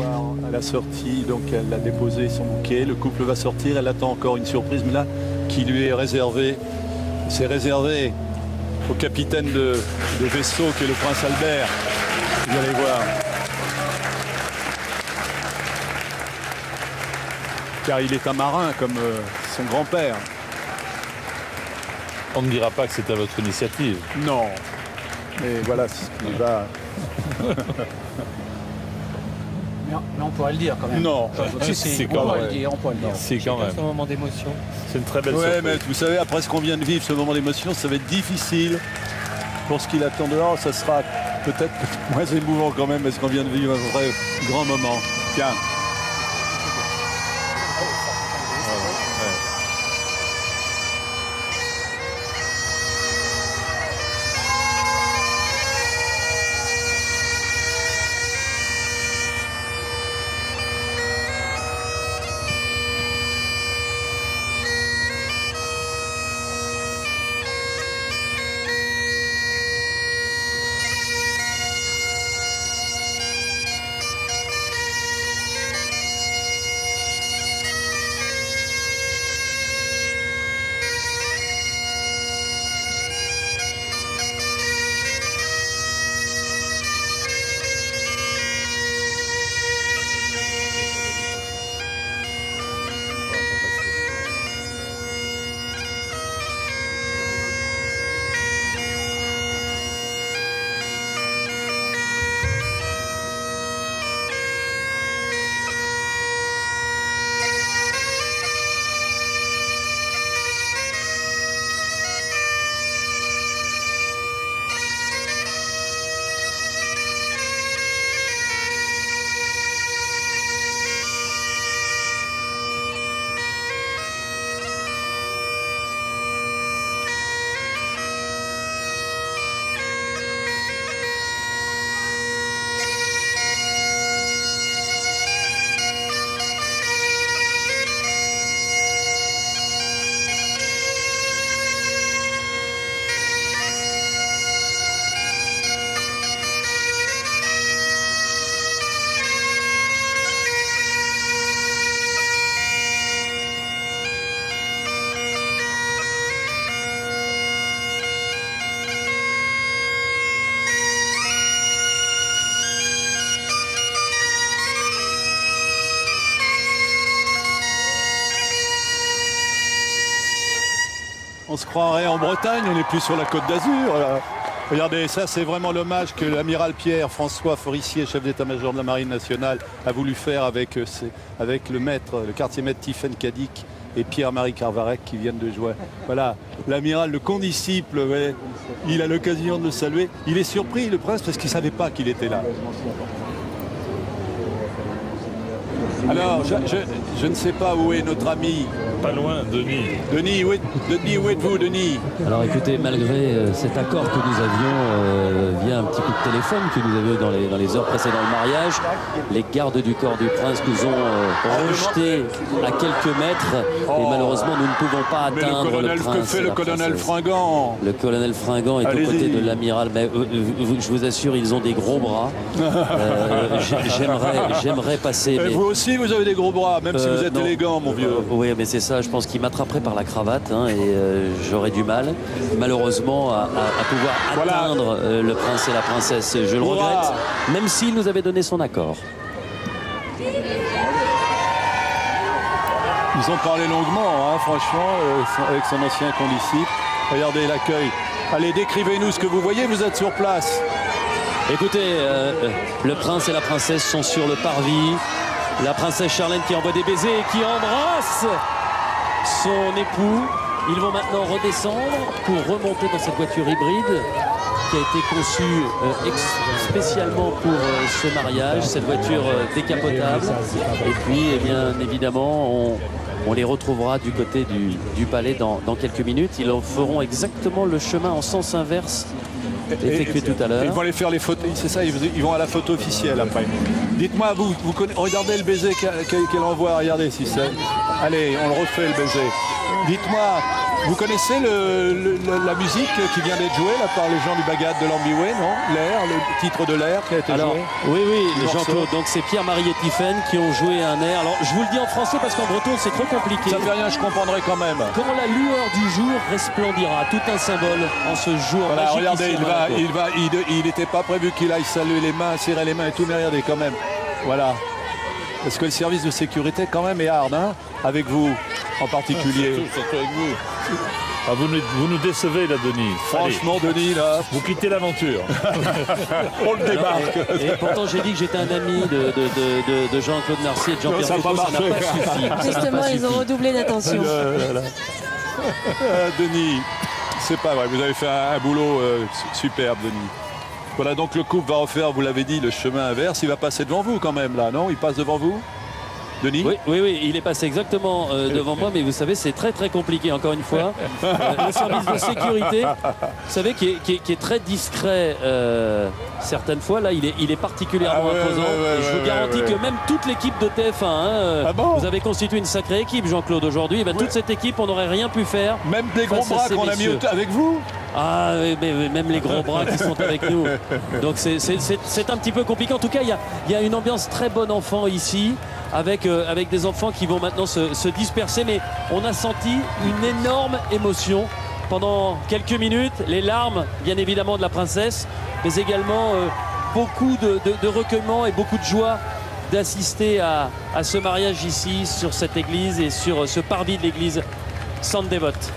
voir à la sortie, donc elle a déposé son bouquet, le couple va sortir, elle attend encore une surprise, mais là, qui lui est réservée. C'est réservé au capitaine de vaisseau qui est le prince Albert. Vous allez voir. Car il est un marin comme son grand-père. On ne dira pas que c'est à votre initiative. Non. Mais voilà, c'est ce qui va. Mais on pourrait le dire quand même. Non. C'est quand même. On pourrait le dire. C'est quand même. C'est un moment d'émotion. C'est une très belle Ouais, surprise. mais vous savez, après ce qu'on vient de vivre, ce moment d'émotion, ça va être difficile. Pour ce qu'il attend dehors, ça sera peut-être moins émouvant quand même, parce qu'on vient de vivre un vrai grand moment. Tiens. On se croirait en Bretagne, on n'est plus sur la Côte d'Azur. Regardez, ça c'est vraiment l'hommage que l'amiral Pierre-François Forissier, chef d'état-major de la Marine nationale, a voulu faire avec le maître, le quartier-maître Tiphaine Cadic et Pierre-Marie Carvarec qui viennent de jouer. Voilà, l'amiral, le condisciple, ouais, il a l'occasion de le saluer. Il est surpris, le prince, parce qu'il ne savait pas qu'il était là. Alors, je ne sais pas où est notre ami. Pas loin, Denis. Denis, où êtes-vous, Denis? Alors écoutez, malgré cet accord que nous avions via un petit coup de téléphone que nous avions dans les heures précédant le mariage, les gardes du corps du prince nous ont rejetés à quelques mètres et malheureusement nous ne pouvons pas atteindre le prince. Que fait le colonel Fringant? Le colonel Fringant est aux côtés de l'amiral, mais je vous assure, ils ont des gros bras. J'aimerais passer. Mais vous aussi, vous avez des gros bras, même si vous êtes élégant, mon vieux. Oui, mais c'est ça, je pense qu'il m'attraperait par la cravate hein, et j'aurais du mal, malheureusement, à pouvoir atteindre le prince et la princesse. Je le regrette, même s'il nous avait donné son accord. Ils ont parlé longuement, hein, franchement, avec son ancien condisciple. Regardez l'accueil. Allez, décrivez-nous ce que vous voyez, vous êtes sur place. Écoutez, le prince et la princesse sont sur le parvis. La princesse Charlène qui envoie des baisers et qui embrasse son époux. Ils vont maintenant redescendre pour remonter dans cette voiture hybride qui a été conçue spécialement pour ce mariage, cette voiture décapotable. Et puis, eh bien évidemment, on les retrouvera du côté du palais dans quelques minutes. Ils en feront exactement le chemin en sens inverse effectué tout à l'heure. Ils vont aller faire les photos, c'est ça, ils vont à la photo officielle après. Dites-moi, vous regardez le baiser qu'elle envoie, regardez si c'est... Allez, on le refait le baiser. Dites-moi, Vous connaissez la musique qui vient d'être jouée là, par les gens du Bagad de l'Ambiway, non? L'air, le titre de l'air qui a été Alors, joué. oui, Le Jean-Claude, morceau. donc c'est Pierre-Marie et Tiphaine qui ont joué un air. Alors, je vous le dis en français parce qu'en breton, c'est trop compliqué. Ça ne fait rien, je comprendrai quand même. Comment la lueur du jour resplendira, tout un symbole en ce jour Voilà, magique regardez, ici à Monaco. il n'était pas prévu qu'il aille saluer les mains, serrer les mains et tout, mais regardez quand même. Voilà. Parce que le service de sécurité quand même est hard, hein, avec vous en particulier. Surtout avec vous. Ah, vous nous décevez là, Denis. Franchement, Denis, là, Allez, vous quittez l'aventure. on le débarque. Et pourtant, j'ai dit que j'étais un ami de Jean-Claude Narcier et de Non, ça Jean-Pierre a pas Foucault, ça n'a pas suffi. Justement, ils ont redoublé d'attention. Denis, c'est pas vrai, vous avez fait un boulot superbe, Denis. Voilà, donc le couple va refaire, vous l'avez dit, le chemin inverse. Il va passer devant vous quand même, là, non? Il passe devant vous, Denis? Oui, il est passé exactement devant moi, mais vous savez, c'est très très compliqué, encore une fois. Le service de sécurité, vous savez, qui est très discret certaines fois, là, il est particulièrement imposant. Et je vous garantis que même toute l'équipe de TF1, Ah bon? vous avez constitué une sacrée équipe, Jean-Claude, aujourd'hui. Toute cette équipe, on n'aurait rien pu faire. Même des gros face à bras ces qu'on a mis messieurs. avec vous? Ah, oui, mais même les gros bras qui sont avec nous. Donc c'est un petit peu compliqué. En tout cas, il y a une ambiance très bon enfant ici, avec des enfants qui vont maintenant se disperser. Mais on a senti une énorme émotion pendant quelques minutes. Les larmes, bien évidemment, de la princesse, mais également beaucoup de recueillement et beaucoup de joie d'assister à ce mariage ici, sur cette église et sur ce parvis de l'église Sainte Dévote.